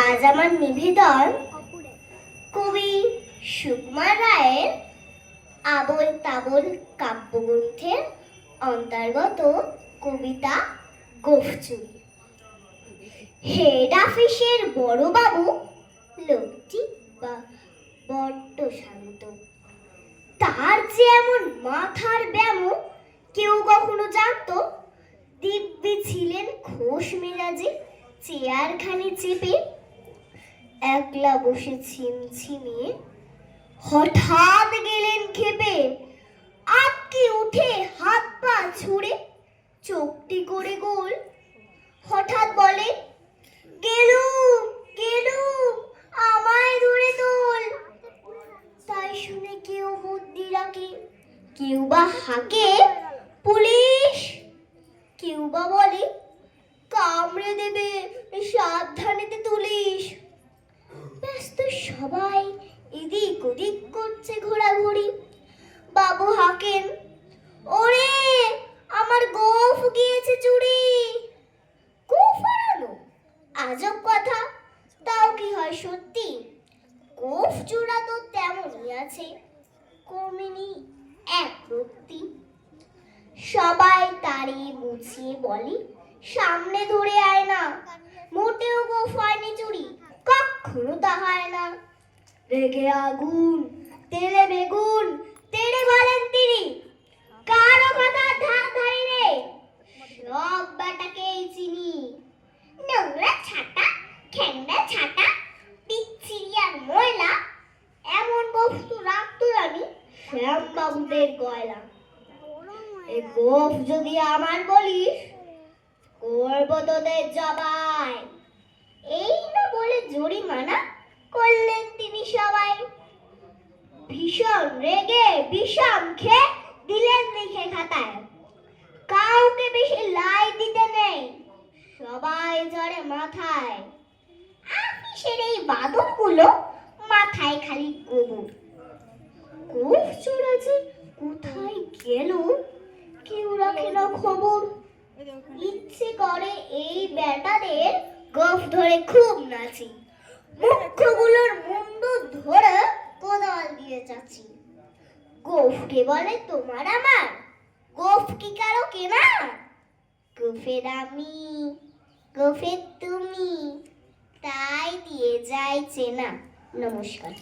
আজ আমার নিবেদন কবি সুকুমার রায়ের আবোল তাবোল কাব্যগ্রন্থের অন্তর্গত কবিতা গোফচুরি। হেড অফিসের বড়বাবু লোকটি বড্ড শান্ত। তার যে এমন মাথার ব্যামো কেউ কখনো জানতো? দিব্যি ছিলেন খোশ মেজাজে, চেয়ারখানি চেপে একলা বসে ছিমছিমিয়ে। হঠাৎ গেলেন ক্ষেপে, আটকে উঠে হাত পা ছুড়ে চোখটি করে গোল। হঠাৎ বলে, গেলুম গেলুম, আমায় ধরে তোল। তাই শুনে কেউ বুদ্ধি রাখে, কেউ বা হাঁকে পুলিশ, কেউ বা বলে কামড়ে দেবে, সাবধানেতে তুলিস। ব্যস্ত সবাই এদিক ওদিক করছে ঘোরাঘুরি। বাবু হাঁকেন, ওরে আমার গোফ গিয়েছে চুরি। গোফ হারানো? আজব কথা, তাও কি হয় সত্যি? গোফ চূড়া তো তেমনই আছে, কমেনি এক রত্তি। সবাই তাড়িয়ে বুঝিয়ে বলে, সামনে ধরে আয় না, মোটেও গোফ হয়নি চুরি, কখনো তা হয় না। রেগে আগুন, তেলে বেগুন, তেড়ে বলেন তিনি, কারো কথা ধার ধারি রে, সব বেটাকেই চিনি। নোংরা ছাটা, ঠ্যাংরা ছাটা, বিচ্ছিরি আর ময়লা, এমন বস্তু রাখতো আমি শ্যামবাবুদের গয়লা। এ গোফ যদি আমার বলিস, করবো তোদের জবাই। এই না বলে জরিমানা করলেন তিনি সবাই। ভীষণ রেগে বিষম খেয়ে দিলেন লিখে খাতায়, কাউকে বেশি লাই দিতে নেই, সবাই জড়ে মাথায়। আফিসের এই বাদরগুলো মাথায় খালি গোবর। গোফ চোরা যে কোথায় গেল কেউ রাখে না খবর। ইচ্ছে করে এই বেটাদের গোফ ধরে খুব নাচি, মুখ্যগুলোর মুন্ডু ধরে কোদাল দিয়ে যাচ্ছি। গোফকে বলে তোমার আমার, গোফ কি কারো কেনা? গোফের আমি, গোফের তুমি, তাই দিয়ে যাই চেনা। নমস্কার।